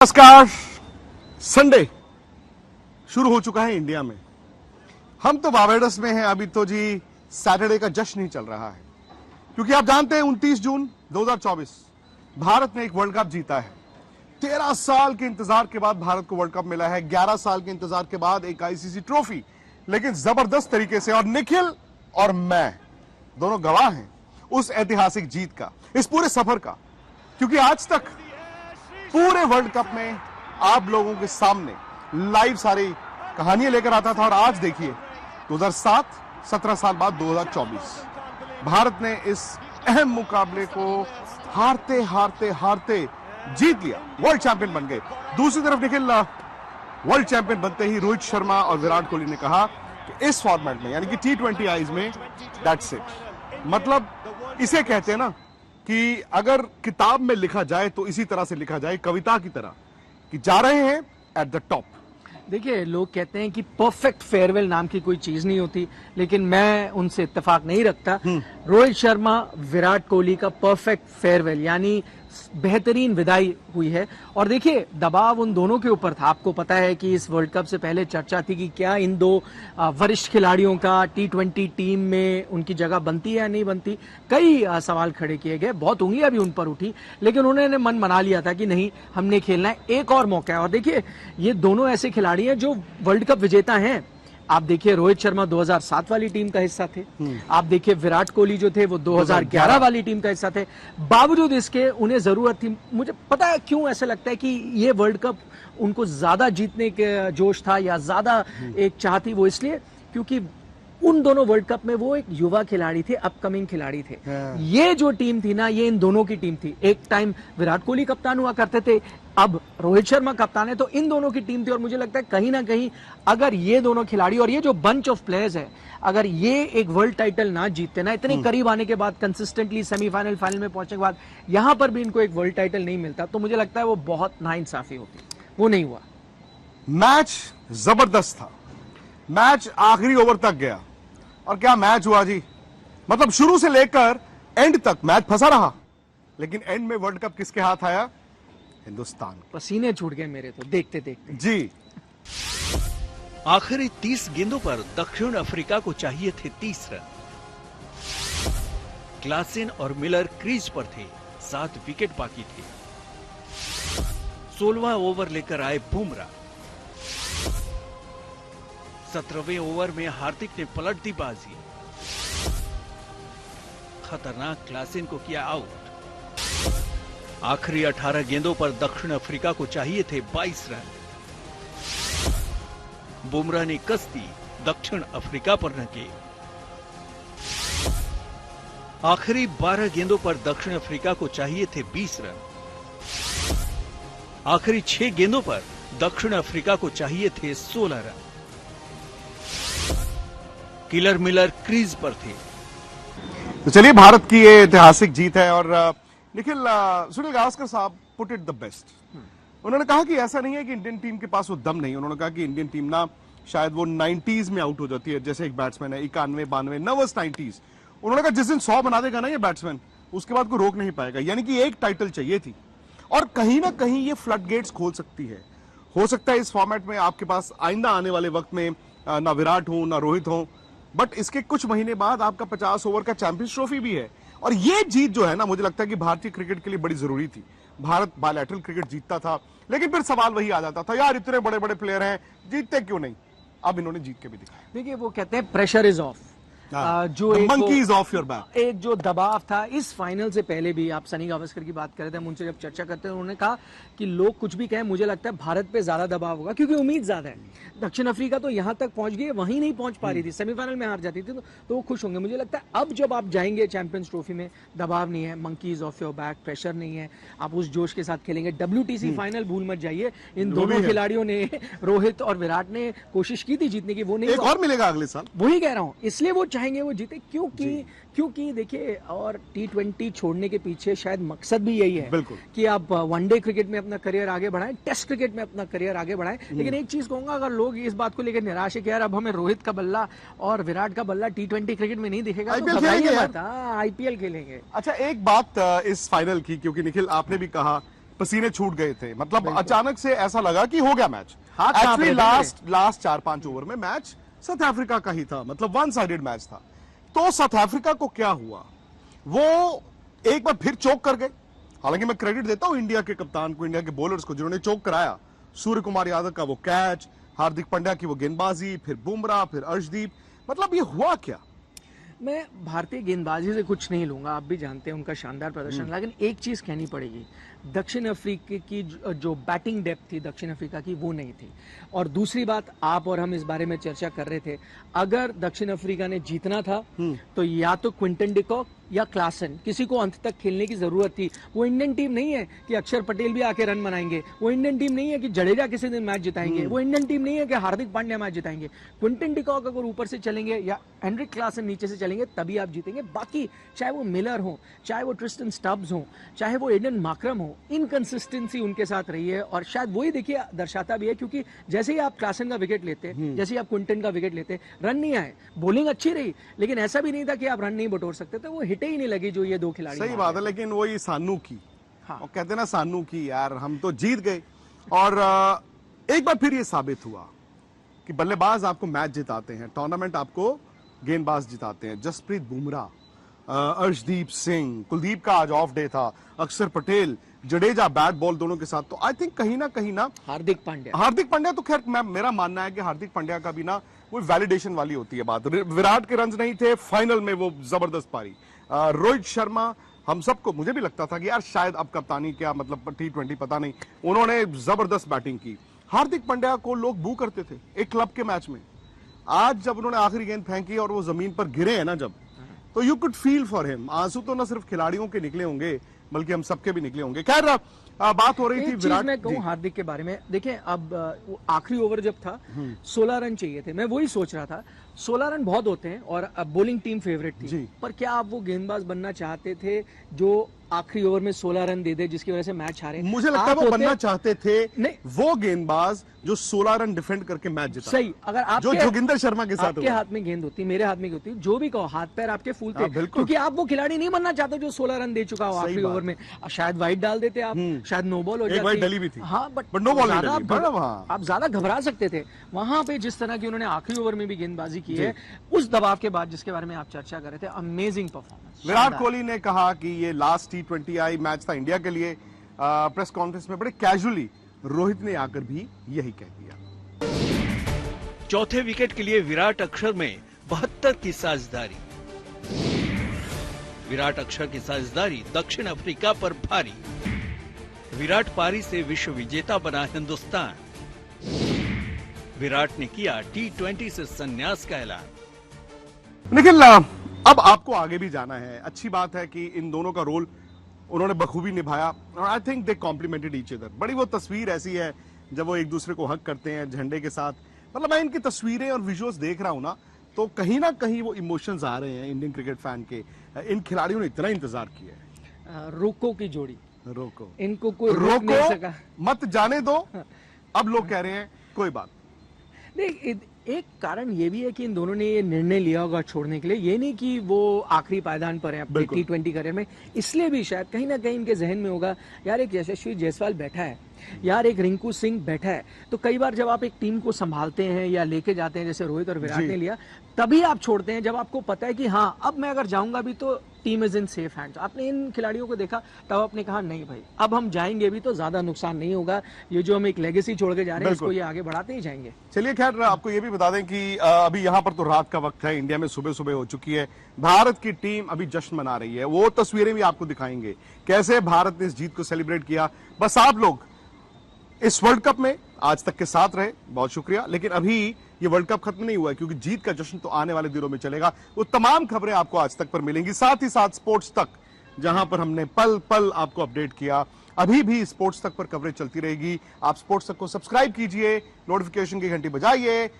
नमस्कार। संडे शुरू हो चुका है इंडिया में। हम तो बारबाडोस में हैं। अभी तो जी सैटरडे का जश्न ही चल रहा है, क्योंकि आप जानते हैं 29 जून 2024 भारत ने एक वर्ल्ड कप जीता है। 13 साल के इंतजार के बाद भारत को वर्ल्ड कप मिला है। 11 साल के इंतजार के बाद एक आईसीसी ट्रॉफी, लेकिन जबरदस्त तरीके से। और निखिल और मैं दोनों गवाह हैं उस ऐतिहासिक जीत का, इस पूरे सफर का, क्योंकि आज तक पूरे वर्ल्ड कप में आप लोगों के सामने लाइव सारी कहानियां लेकर आता था। और आज देखिए 2007 17 साल बाद 2024 भारत ने इस अहम मुकाबले को हारते हारते हारते जीत लिया, वर्ल्ड चैंपियन बन गए। दूसरी तरफ निखिल, वर्ल्ड चैंपियन बनते ही रोहित शर्मा और विराट कोहली ने कहा कि इस फॉर्मेट में, यानी कि T20 आईज में, दैट्स इट। मतलब इसे कहते हैं ना कि अगर किताब में लिखा जाए तो इसी तरह से लिखा जाए, कविता की तरह, कि जा रहे हैं एट द टॉप। देखिए, लोग कहते हैं कि परफेक्ट फेयरवेल नाम की कोई चीज नहीं होती, लेकिन मैं उनसे इत्तेफाक नहीं रखता। रोहित शर्मा, विराट कोहली का परफेक्ट फेयरवेल, यानी बेहतरीन विदाई हुई है। और देखिए, दबाव उन दोनों के ऊपर था। आपको पता है कि इस वर्ल्ड कप से पहले चर्चा थी कि क्या इन दो वरिष्ठ खिलाड़ियों का T20 टीम में उनकी जगह बनती है या नहीं बनती। कई सवाल खड़े किए गए, बहुत उंगलियां भी उन पर उठी, लेकिन उन्होंने मन बना लिया था कि नहीं, हमने खेलना है, एक और मौका है। और देखिए, ये दोनों ऐसे खिलाड़ी हैं जो वर्ल्ड कप विजेता हैं। आप देखिए, रोहित शर्मा 2007 वाली टीम का हिस्सा थे। आप देखिए, विराट कोहली जो थे वो 2011 वाली टीम का हिस्सा थे। बावजूद इसके उन्हें जरूरत थी। मुझे पता है क्यों ऐसा लगता है कि ये वर्ल्ड कप उनको ज्यादा जीतने के जोश था या ज्यादा एक चाह थी। वो इसलिए क्योंकि उन दोनों वर्ल्ड कप में वो एक युवा खिलाड़ी थे, अपकमिंग खिलाड़ी थे। ये जो टीम थी ना, ये इन दोनों की टीम थी। एक टाइम विराट कोहली कप्तान हुआ करते थे, अब रोहित शर्मा कप्तान है, तो इन दोनों की टीम थी। और मुझे लगता है कहीं ना कहीं अगर ये दोनों खिलाड़ी और ये जो बंच ऑफ प्लेयर्स है, अगर ये एक वर्ल्ड टाइटल ना जीतते ना, इतने करीब आने के बाद, कंसिस्टेंटली सेमीफाइनल फाइनल में पहुंचने के बाद यहां पर भी इनको एक वर्ल्ड टाइटल नहीं मिलता, तो मुझे लगता है वो बहुत नाइंसाफी होती। वो नहीं हुआ। मैच जबरदस्त था, मैच आखिरी ओवर तक गया। और क्या मैच हुआ जी! मतलब शुरू से लेकर एंड तक मैच फंसा रहा, लेकिन एंड में वर्ल्ड कप किसके हाथ आया? हिंदुस्तान। पसीने छूट गए मेरे तो देखते देखते जी। आखिरी 30 गेंदों पर दक्षिण अफ्रीका को चाहिए थे 30 रन। क्लासेन और मिलर क्रीज पर थे, 7 विकेट बाकी थे। 16वां ओवर लेकर आए बुमराह। 17वें ओवर में हार्दिक ने पलट दी बाजी। खतरनाक क्लासेन को किया आउट। आखिरी 18 गेंदों पर दक्षिण अफ्रीका को चाहिए थे 22 रन। बुमराह ने कस दी दक्षिण अफ्रीका पर नके। आखिरी 12 गेंदों पर दक्षिण अफ्रीका को चाहिए थे 20 रन। आखिरी 6 गेंदों पर दक्षिण अफ्रीका को चाहिए थे 16 रन। किलर मिलर क्रीज पर थे। तो चलिए, भारत की ये ऐतिहासिक जीत है। और निखिल, सुनील गावस्कर साहब पुट इट द बेस्ट। उन्होंने कहा कि ऐसा नहीं है कि इंडियन टीम के पास वो दम नहीं। उन्होंने कहा कि इंडियन टीम ना शायद वो 90s में आउट हो जाती है, जैसे एक बैट्समैन है 91, 92, नर्वस 90s। उन्होंने कहा जिस दिन 100 बना देगा ना ये बैट्समैन, उसके बाद कोई रोक नहीं पाएगा। यानी कि एक टाइटल चाहिए थी, और कहीं ना कहीं ये फ्लड गेट्स खोल सकती है। हो सकता है इस फॉर्मेट में आपके पास आइंदा आने वाले वक्त में ना विराट हो ना रोहित हो, बट इसके कुछ महीने बाद आपका 50 ओवर का चैंपियंस ट्रॉफी भी है। और ये जीत जो है ना, मुझे लगता है कि भारतीय क्रिकेट के लिए बड़ी जरूरी थी। भारत बायलैटरल क्रिकेट जीतता था, लेकिन फिर सवाल वही आ जाता था, यार इतने बड़े बड़े प्लेयर हैं, जीतते क्यों नहीं? अब इन्होंने जीत के भी दिखाया। देखिए, वो कहते हैं प्रेशर इज ऑफ। जो monkey is of your back. एक जो दबाव था इस फाइनल से पहले भी, आप सनी गावस्कर की बात कर रहे थे, हम उनसे जब चर्चा करते हैं, उन्होंने कहा कि लोग कुछ भी कहें, मुझे लगता है भारत पे ज्यादा दबाव होगा, क्योंकि उम्मीद ज्यादा है। दक्षिण अफ्रीका तो यहां तक पहुंच गई, वहीं नहीं पहुंच पा रही थी, सेमीफाइनल में हार जाती थी, तो वो खुश होंगे। मुझे लगता है अब जब आप जाएंगे चैंपियंस ट्रॉफी में, दबाव नहीं है, monkey is of your back, pressure नहीं है, आप उस जोश के साथ खेलेंगे। WTC फाइनल भूल मत जाइए, इन दोनों खिलाड़ियों ने, रोहित और विराट ने कोशिश की थी जीतने की, वो नहीं। एक और मिलेगा अगले साल, वही कह रहा हूं, इसलिए वो चाहेंगे वो जीते। क्योंकि देखिए, और T20 छोड़ने के पीछे शायद मकसद भी यही है कि आप वनडे क्रिकेट में अपना करियर आगे बढ़ाएं, टेस्ट क्रिकेट में अपना करियर आगे बढ़ाएं। लेकिन एक चीज कहूंगा, अगर लोग इस बात को लेकर निराश है कि यार अब हमें रोहित का बल्ला और विराट का बल्ला T20 क्रिकेट में नहीं दिखेगा, तो घबराइए मत। IPL खेलेंगे। अच्छा, एक बात इस फाइनल की, क्योंकि निखिल आपने भी कहा पसीने छूट गए थे, मतलब अचानक से ऐसा लगा कि हो गया मैच। हाथ कांप एक्चुअली रहे थे। लास्ट 4-5 ओवर में मैच साउथ अफ्रीका का ही था, मतलब वन साइडेड मैच था। तो साउथ अफ्रीका को क्या हुआ, वो एक बार फिर चोक कर गए। हालांकि मैं क्रेडिट देता हूं इंडिया के कप्तान को, इंडिया के बॉलर्स को, जिन्होंने चोक कराया। सूर्य कुमार यादव का वो कैच, हार्दिक पांड्या की वो गेंदबाजी, फिर बुमराह, फिर अर्शदीप, मतलब ये हुआ क्या? मैं भारतीय गेंदबाजी से कुछ नहीं लूंगा, आप भी जानते हैं उनका शानदार प्रदर्शन, लेकिन एक चीज कहनी पड़ेगी, दक्षिण अफ्रीका की जो बैटिंग डेप्थ थी दक्षिण अफ्रीका की, वो नहीं थी। और दूसरी बात, आप और हम इस बारे में चर्चा कर रहे थे, अगर दक्षिण अफ्रीका ने जीतना था तो या तो क्विंटन डिकॉक या क्लासन, किसी को अंत तक खेलने की जरूरत थी। वो इंडियन टीम नहीं है कि अक्षर पटेल भी आके रन बनाएंगे, वो इंडियन टीम नहीं है कि जडेजा किसी दिन मैच जिताएंगे, वो इंडियन टीम नहीं है कि Hardik Pandya match जिताएंगे। Quinton de Kock अगर ऊपर से चलेंगे या हेनरिक क्लासन नीचे से चलेंगे तभी आप जीतेंगे। बाकी चाहे वो मिलर हो, चाहे वो ट्रिस्टन स्टब्स हो, चाहे वो एडन मार्करम हो, इनकंसिस्टेंसी उनके साथ रही है। और शायद वही देखिए दर्शाता भी है, क्योंकि जैसे ही आप क्लासन का विकेट लेते, जैसे ही आप क्विंटन का विकेट लेते, रन नहीं आए। बॉलिंग अच्छी रही, लेकिन ऐसा भी नहीं था कि आप रन नहीं बटोर सकते थे, वो हिटे ही नहीं लगी जो ये दो खिलाड़ी। सही बात है, लेकिन वही सानू की, हाँ। और कहते ना सानू की, यार हम तो जीत गए। और एक बार फिर ये साबित हुआ कि बल्लेबाज आपको मैच जिताते हैं, टूर्नामेंट आपको गेंदबाज जिताते हैं। जसप्रीत बुमराह, अर्शदीप सिंह, कुलदीप का आज ऑफ डे था, अक्षर पटेल, जडेजा बैट बॉल दोनों के साथ। तो आई थिंक कहीं ना हार्दिक पांड्या तो खैर मेरा मानना है कि हार्दिक पांड्या का भी ना वो वैलिडेशन वाली होती है बात। विराट के रन्स नहीं थे, फाइनल में वो जबरदस्त पारी। रोहित शर्मा, हम सबको, मुझे भी लगता था कि यार शायद अब कप्तानी क्या, मतलब T20 पता नहीं, उन्होंने जबरदस्त बैटिंग की। हार्दिक पांड्या को लोग बू करते थे एक क्लब के मैच में। आज जब उन्होंने आखिरी गेंद फेंकी और वो जमीन पर गिरे हैं ना जब, तो you could feel for him. आंसू तो ना सिर्फ खिलाड़ियों के निकले होंगे बल्कि हम सबके भी निकले होंगे। खैर बात हो रही थी विराट, मैं कहूं हार्दिक के बारे में, देखें अब आखिरी ओवर जब था 16 रन चाहिए थे, मैं वही सोच रहा था 16 रन बहुत होते हैं और बॉलिंग टीम फेवरेट थी, पर क्या आप वो गेंदबाज बनना चाहते थे जो आखिरी ओवर में 16 रन दे दे जिसकी वजह से मैच हारे? मुझे लगता है वो बनना चाहते थे नहीं, वो गेंदबाज जो 16 रन डिफेंड करके मैच जिता। सही, अगर आप जो जोगिंदर शर्मा के साथ आपके हाथ में गेंद होती, मेरे हाथ में होती, जो भी कहो, हाथ पैर आपके फूलते, क्योंकि आप वो खिलाड़ी नहीं बनना चाहते जो 16 रन दे चुका हो आखिरी ओवर में। शायद वाइड डाल देते आप, शायद नो बॉल हो जाती, डली भी थी। हाँ, बट नो बॉल आप ज्यादा घबरा सकते थे वहां पे। जिस तरह की उन्होंने आखिरी ओवर में भी गेंदबाजी की है, उस दबाव के बाद जिसके बारे में आप चर्चा कर रहे थे, अमेजिंग परफॉर्मेंस। विराट कोहली ने कहा कि ये लास्ट T20I मैच था इंडिया के लिए। प्रेस कॉन्फ्रेंस में बड़े कैजुअली रोहित ने आकर भी यही कह दिया। चौथे विकेट के लिए विराट अक्षर में 72 की साझेदारी। विराट अक्षर की साझेदारी दक्षिण अफ्रीका पर भारी। विराट पारी से विश्व विजेता बना हिंदुस्तान। विराट ने किया T20 से संन्यास का ऐलान। निखिल, अब आपको आगे भी जाना है। अच्छी बात है कि इन दोनों का रोल उन्होंने बखूबी निभाया और I think they complimented each other. बड़ी वो तस्वीर ऐसी है जब वो एक दूसरे को हक करते हैं झंडे के साथ। मतलब मैं इनकी तस्वीरें और विजुअल्स देख रहा हूं ना कहीं वो इमोशंस आ रहे हैं इंडियन क्रिकेट फैन के। इन खिलाड़ियों ने इतना इंतजार किया है। रोको की जोड़ी, रोको, इनको कोई रोक नहीं सका। मत जाने दो। अब लोग कह रहे हैं कोई बात नहीं। एक कारण ये भी है कि इन दोनों ने ये निर्णय लिया होगा छोड़ने के लिए, ये नहीं कि वो आखिरी पायदान पर है अपने T20 करियर में। इसलिए भी शायद कहीं ना कहीं इनके जहन में होगा, यार एक यशस्वी जायसवाल बैठा है, यार एक रिंकू सिंह बैठा है। तो कई बार जब आप एक टीम को संभालते हैं या लेके जाते हैं, जैसे रोहित और विराट ने लिया, तभी आप छोड़ते हैं जब आपको पता है कि हाँ अब मैं अगर जाऊंगा भी तो team is in safe hands. आपने इन खिलाड़ियों को देखा, तब आपने कहा नहीं भाई अब हम जाएंगे भी तो ज्यादा नुकसान नहीं होगा, ये जो हम एक लेगेसी छोड़ के जा रहे हैं इसको ये आगे बढ़ाते ही जाएंगे। चलिए, खैर आपको ये भी बता दें कि अभी यहाँ पर तो रात का वक्त है, इंडिया में सुबह सुबह हो चुकी है। भारत की टीम अभी जश्न मना रही है, वो तस्वीरें भी आपको दिखाएंगे कैसे भारत ने इस जीत को सेलिब्रेट किया। बस आप लोग इस वर्ल्ड कप में आज तक के साथ रहे, बहुत शुक्रिया। लेकिन अभी ये वर्ल्ड कप खत्म नहीं हुआ है, क्योंकि जीत का जश्न तो आने वाले दिनों में चलेगा। वो तमाम खबरें आपको आज तक पर मिलेंगी, साथ ही साथ स्पोर्ट्स तक, जहां पर हमने पल पल आपको अपडेट किया। अभी भी स्पोर्ट्स तक पर कवरेज चलती रहेगी। आप स्पोर्ट्स तक को सब्सक्राइब कीजिए, नोटिफिकेशन की घंटी बजाइए।